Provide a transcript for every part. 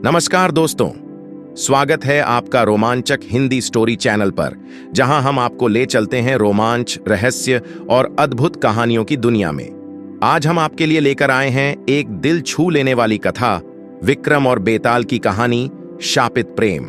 नमस्कार दोस्तों, स्वागत है आपका रोमांचक हिंदी स्टोरी चैनल पर, जहां हम आपको ले चलते हैं रोमांच, रहस्य और अद्भुत कहानियों की दुनिया में। आज हम आपके लिए लेकर आए हैं एक दिल छू लेने वाली कथा, विक्रम और बेताल की कहानी, शापित प्रेम।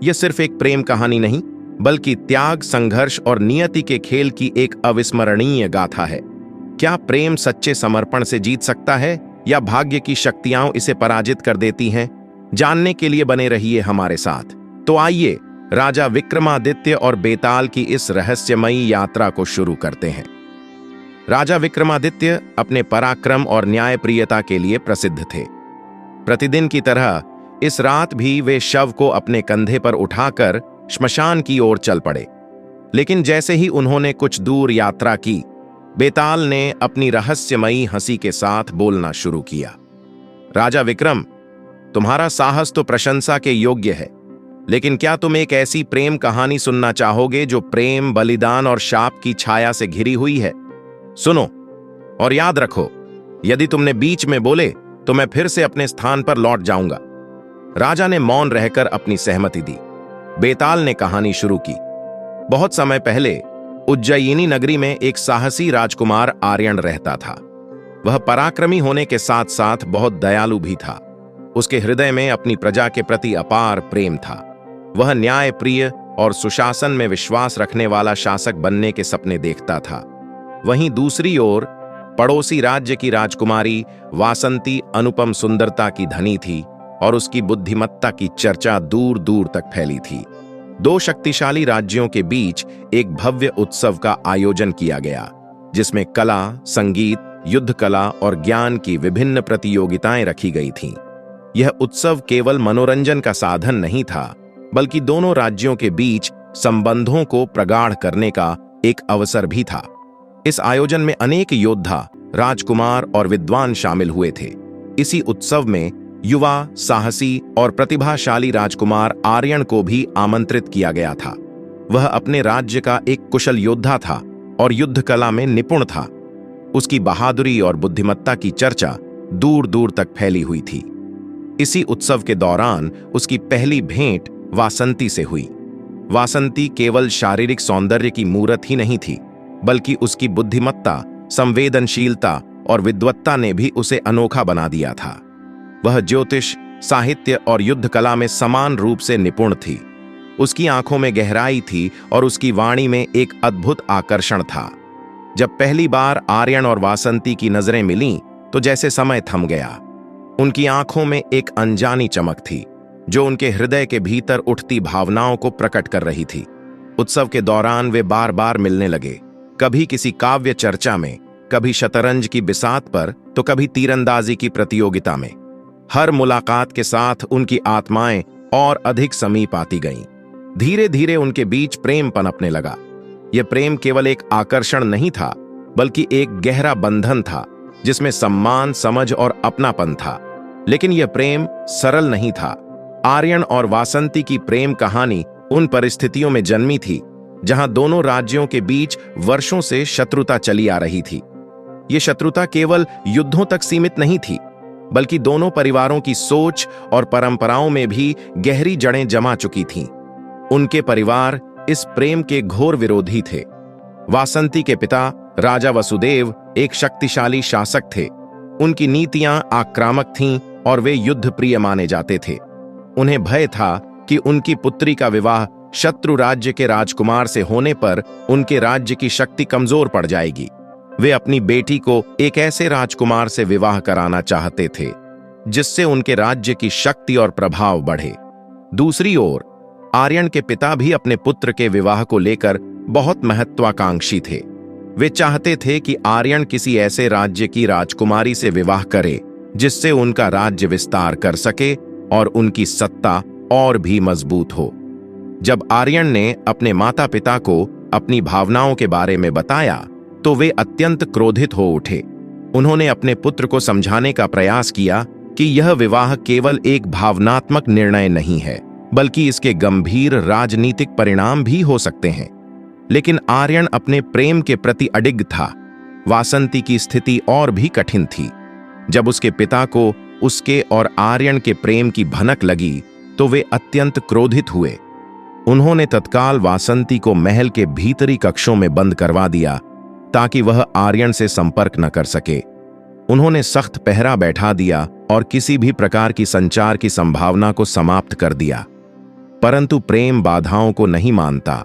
यह सिर्फ एक प्रेम कहानी नहीं, बल्कि त्याग, संघर्ष और नियति के खेल की एक अविस्मरणीय गाथा है। क्या प्रेम सच्चे समर्पण से जीत सकता है या भाग्य की शक्तियां इसे पराजित कर देती हैं? जानने के लिए बने रहिए हमारे साथ। तो आइए राजा विक्रमादित्य और बेताल की इस रहस्यमयी यात्रा को शुरू करते हैं। राजा विक्रमादित्य अपने पराक्रम और न्यायप्रियता के लिए प्रसिद्ध थे। प्रतिदिन की तरह इस रात भी वे शव को अपने कंधे पर उठाकर श्मशान की ओर चल पड़े। लेकिन जैसे ही उन्होंने कुछ दूर यात्रा की, बेताल ने अपनी रहस्यमयी हंसी के साथ बोलना शुरू किया। राजा विक्रम, तुम्हारा साहस तो प्रशंसा के योग्य है, लेकिन क्या तुम एक ऐसी प्रेम कहानी सुनना चाहोगे जो प्रेम, बलिदान और शाप की छाया से घिरी हुई है? सुनो और याद रखो, यदि तुमने बीच में बोले तो मैं फिर से अपने स्थान पर लौट जाऊंगा। राजा ने मौन रहकर अपनी सहमति दी। बेताल ने कहानी शुरू की। बहुत समय पहले उज्जयिनी नगरी में एक साहसी राजकुमार आर्यन रहता था। वह पराक्रमी होने के साथ साथ बहुत दयालु भी था। उसके हृदय में अपनी प्रजा के प्रति अपार प्रेम था। वह न्यायप्रिय और सुशासन में विश्वास रखने वाला शासक बनने के सपने देखता था। वहीं दूसरी ओर पड़ोसी राज्य की राजकुमारी वासंती अनुपम सुंदरता की धनी थी और उसकी बुद्धिमत्ता की चर्चा दूर दूर तक फैली थी। दो शक्तिशाली राज्यों के बीच एक भव्य उत्सव का आयोजन किया गया, जिसमें कला, संगीत, युद्ध कला और ज्ञान की विभिन्न प्रतियोगिताएं रखी गई थीं। यह उत्सव केवल मनोरंजन का साधन नहीं था, बल्कि दोनों राज्यों के बीच संबंधों को प्रगाढ़ करने का एक अवसर भी था। इस आयोजन में अनेक योद्धा, राजकुमार और विद्वान शामिल हुए थे। इसी उत्सव में युवा, साहसी और प्रतिभाशाली राजकुमार आर्यन को भी आमंत्रित किया गया था। वह अपने राज्य का एक कुशल योद्धा था और युद्ध कला में निपुण था। उसकी बहादुरी और बुद्धिमत्ता की चर्चा दूर दूर तक फैली हुई थी। इसी उत्सव के दौरान उसकी पहली भेंट वासंती से हुई। वासंती केवल शारीरिक सौंदर्य की मूरत ही नहीं थी, बल्कि उसकी बुद्धिमत्ता, संवेदनशीलता और विद्वत्ता ने भी उसे अनोखा बना दिया था। वह ज्योतिष, साहित्य और युद्ध कला में समान रूप से निपुण थी। उसकी आंखों में गहराई थी और उसकी वाणी में एक अद्भुत आकर्षण था। जब पहली बार आर्यन और वासंती की नजरें मिलीं, तो जैसे समय थम गया। उनकी आंखों में एक अनजानी चमक थी, जो उनके हृदय के भीतर उठती भावनाओं को प्रकट कर रही थी। उत्सव के दौरान वे बार बार मिलने लगे, कभी किसी काव्य चर्चा में, कभी शतरंज की बिसात पर, तो कभी तीरंदाजी की प्रतियोगिता में। हर मुलाकात के साथ उनकी आत्माएं और अधिक समीप आती गईं। धीरे धीरे उनके बीच प्रेम पनपने लगा। यह प्रेम केवल एक आकर्षण नहीं था, बल्कि एक गहरा बंधन था, जिसमें सम्मान, समझ और अपनापन था। लेकिन यह प्रेम सरल नहीं था। आर्यन और वासंती की प्रेम कहानी उन परिस्थितियों में जन्मी थी जहां दोनों राज्यों के बीच वर्षों से शत्रुता चली आ रही थी। ये शत्रुता केवल युद्धों तक सीमित नहीं थी, बल्कि दोनों परिवारों की सोच और परंपराओं में भी गहरी जड़ें जमा चुकी थीं। उनके परिवार इस प्रेम के घोर विरोधी थे। वासंती के पिता राजा वसुदेव एक शक्तिशाली शासक थे। उनकी नीतियां आक्रामक थीं और वे युद्ध प्रिय माने जाते थे। उन्हें भय था कि उनकी पुत्री का विवाह शत्रु राज्य के राजकुमार से होने पर उनके राज्य की शक्ति कमजोर पड़ जाएगी। वे अपनी बेटी को एक ऐसे राजकुमार से विवाह कराना चाहते थे जिससे उनके राज्य की शक्ति और प्रभाव बढ़े। दूसरी ओर आर्यन के पिता भी अपने पुत्र के विवाह को लेकर बहुत महत्वाकांक्षी थे। वे चाहते थे कि आर्यन किसी ऐसे राज्य की राजकुमारी से विवाह करे जिससे उनका राज्य विस्तार कर सके और उनकी सत्ता और भी मजबूत हो। जब आर्यन ने अपने माता पिता को अपनी भावनाओं के बारे में बताया, तो वे अत्यंत क्रोधित हो उठे। उन्होंने अपने पुत्र को समझाने का प्रयास किया कि यह विवाह केवल एक भावनात्मक निर्णय नहीं है, बल्कि इसके गंभीर राजनीतिक परिणाम भी हो सकते हैं। लेकिन आर्यन अपने प्रेम के प्रति अडिग था। वासंती की स्थिति और भी कठिन थी। जब उसके पिता को उसके और आर्यन के प्रेम की भनक लगी तो वे अत्यंत क्रोधित हुए। उन्होंने तत्काल वासंती को महल के भीतरी कक्षों में बंद करवा दिया ताकि वह आर्यन से संपर्क न कर सके। उन्होंने सख्त पहरा बैठा दिया और किसी भी प्रकार की संचार की संभावना को समाप्त कर दिया। परंतु प्रेम बाधाओं को नहीं मानता।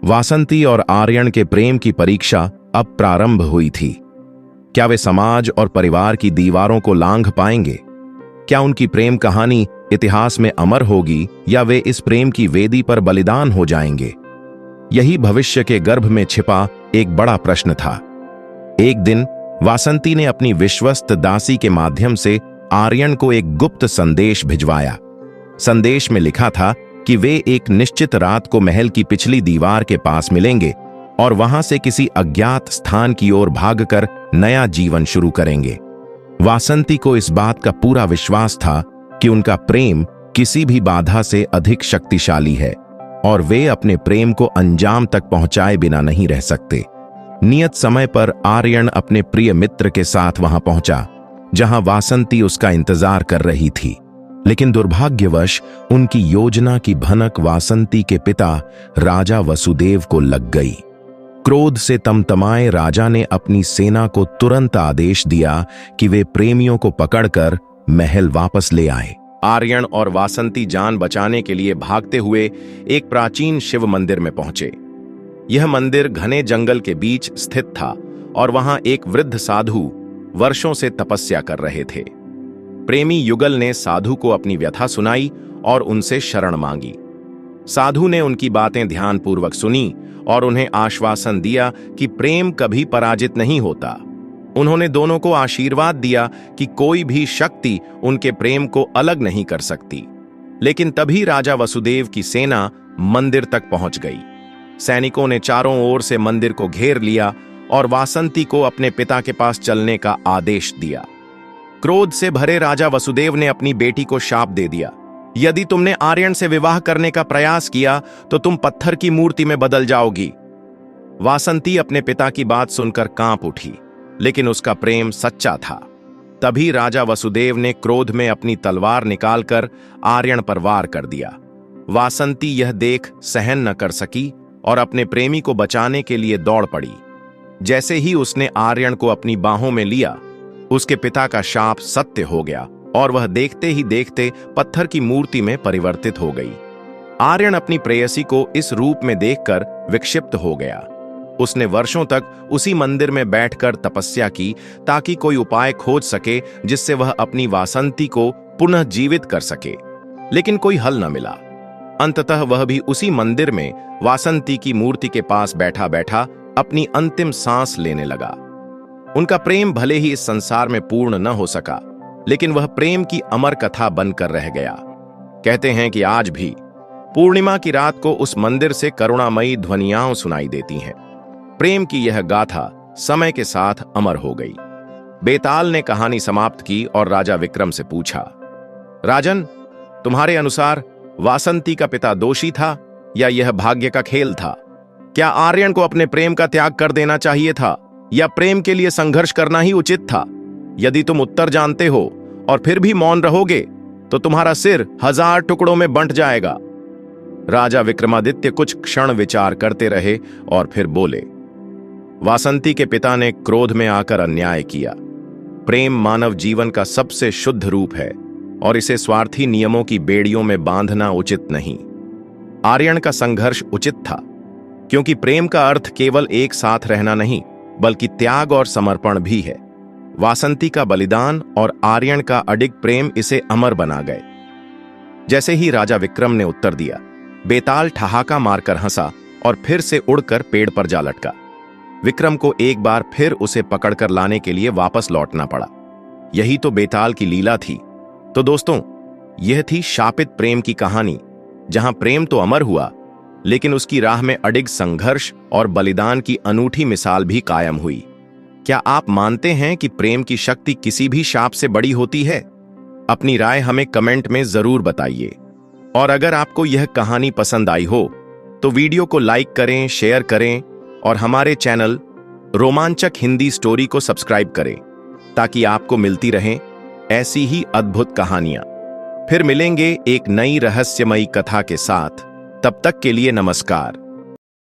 वासंती और आर्यन के प्रेम की परीक्षा अब प्रारंभ हुई थी। क्या वे समाज और परिवार की दीवारों को लांघ पाएंगे? क्या उनकी प्रेम कहानी इतिहास में अमर होगी या वे इस प्रेम की वेदी पर बलिदान हो जाएंगे? यही भविष्य के गर्भ में छिपा एक बड़ा प्रश्न था। एक दिन वासंती ने अपनी विश्वस्त दासी के माध्यम से आर्यन को एक गुप्त संदेश भिजवाया। संदेश में लिखा था कि वे एक निश्चित रात को महल की पिछली दीवार के पास मिलेंगे और वहां से किसी अज्ञात स्थान की ओर भागकर नया जीवन शुरू करेंगे। वासंती को इस बात का पूरा विश्वास था कि उनका प्रेम किसी भी बाधा से अधिक शक्तिशाली है और वे अपने प्रेम को अंजाम तक पहुंचाए बिना नहीं रह सकते। नियत समय पर आर्यन अपने प्रिय मित्र के साथ वहां पहुंचा, जहां वासंती उसका इंतजार कर रही थी। लेकिन दुर्भाग्यवश उनकी योजना की भनक वासंती के पिता राजा वसुदेव को लग गई। क्रोध से तमतमाए राजा ने अपनी सेना को तुरंत आदेश दिया कि वे प्रेमियों को पकड़कर महल वापस ले आए। आर्यन और वासंती जान बचाने के लिए भागते हुए एक प्राचीन शिव मंदिर में पहुंचे। यह मंदिर घने जंगल के बीच स्थित था और वहां एक वृद्ध साधु वर्षों से तपस्या कर रहे थे। प्रेमी युगल ने साधु को अपनी व्यथा सुनाई और उनसे शरण मांगी। साधु ने उनकी बातें ध्यानपूर्वक सुनी और उन्हें आश्वासन दिया कि प्रेम कभी पराजित नहीं होता। उन्होंने दोनों को आशीर्वाद दिया कि कोई भी शक्ति उनके प्रेम को अलग नहीं कर सकती। लेकिन तभी राजा वसुदेव की सेना मंदिर तक पहुंच गई। सैनिकों ने चारों ओर से मंदिर को घेर लिया और वासंती को अपने पिता के पास चलने का आदेश दिया। क्रोध से भरे राजा वसुदेव ने अपनी बेटी को शाप दे दिया, यदि तुमने आर्यन से विवाह करने का प्रयास किया तो तुम पत्थर की मूर्ति में बदल जाओगी। वासंती अपने पिता की बात सुनकर कांप उठी, लेकिन उसका प्रेम सच्चा था। तभी राजा वसुदेव ने क्रोध में अपनी तलवार निकालकर आर्यन पर वार कर दिया। वासंती यह देख सहन न कर सकी और अपने प्रेमी को बचाने के लिए दौड़ पड़ी। जैसे ही उसने आर्यन को अपनी बाहों में लिया, उसके पिता का शाप सत्य हो गया और वह देखते ही देखते पत्थर की मूर्ति में परिवर्तित हो गई। आर्यन अपनी प्रेयसी को इस रूप में देखकर विक्षिप्त हो गया। उसने वर्षों तक उसी मंदिर में बैठकर तपस्या की ताकि कोई उपाय खोज सके जिससे वह अपनी वासंती को पुनः जीवित कर सके, लेकिन कोई हल न मिला। अंततः वह भी उसी मंदिर में वासंती की मूर्ति के पास बैठा बैठा अपनी अंतिम सांस लेने लगा। उनका प्रेम भले ही इस संसार में पूर्ण न हो सका, लेकिन वह प्रेम की अमर कथा बनकर रह गया। कहते हैं कि आज भी पूर्णिमा की रात को उस मंदिर से करुणामयी ध्वनियां सुनाई देती हैं। प्रेम की यह गाथा समय के साथ अमर हो गई। बेताल ने कहानी समाप्त की और राजा विक्रम से पूछा, राजन, तुम्हारे अनुसार वासंती का पिता दोषी था या यह भाग्य का खेल था? क्या आर्यन को अपने प्रेम का त्याग कर देना चाहिए था या प्रेम के लिए संघर्ष करना ही उचित था? यदि तुम उत्तर जानते हो और फिर भी मौन रहोगे तो तुम्हारा सिर 1000 टुकड़ों में बंट जाएगा। राजा विक्रमादित्य कुछ क्षण विचार करते रहे और फिर बोले, वासंती के पिता ने क्रोध में आकर अन्याय किया। प्रेम मानव जीवन का सबसे शुद्ध रूप है और इसे स्वार्थी नियमों की बेड़ियों में बांधना उचित नहीं। आर्यन का संघर्ष उचित था, क्योंकि प्रेम का अर्थ केवल एक साथ रहना नहीं बल्कि त्याग और समर्पण भी है। वासंती का बलिदान और आर्यन का अडिग प्रेम इसे अमर बना गए। जैसे ही राजा विक्रम ने उत्तर दिया, बेताल ठहाका मारकर हंसा और फिर से उड़कर पेड़ पर जा लटका। विक्रम को एक बार फिर उसे पकड़कर लाने के लिए वापस लौटना पड़ा। यही तो बेताल की लीला थी। तो दोस्तों, यह थी शापित प्रेम की कहानी, जहां प्रेम तो अमर हुआ, लेकिन उसकी राह में अडिग संघर्ष और बलिदान की अनूठी मिसाल भी कायम हुई। क्या आप मानते हैं कि प्रेम की शक्ति किसी भी शाप से बड़ी होती है? अपनी राय हमें कमेंट में जरूर बताइए। और अगर आपको यह कहानी पसंद आई हो तो वीडियो को लाइक करें, शेयर करें और हमारे चैनल रोमांचक हिंदी स्टोरी को सब्सक्राइब करें ताकि आपको मिलती रहें ऐसी ही अद्भुत कहानियां। फिर मिलेंगे एक नई रहस्यमयी कथा के साथ। तब तक के लिए नमस्कार।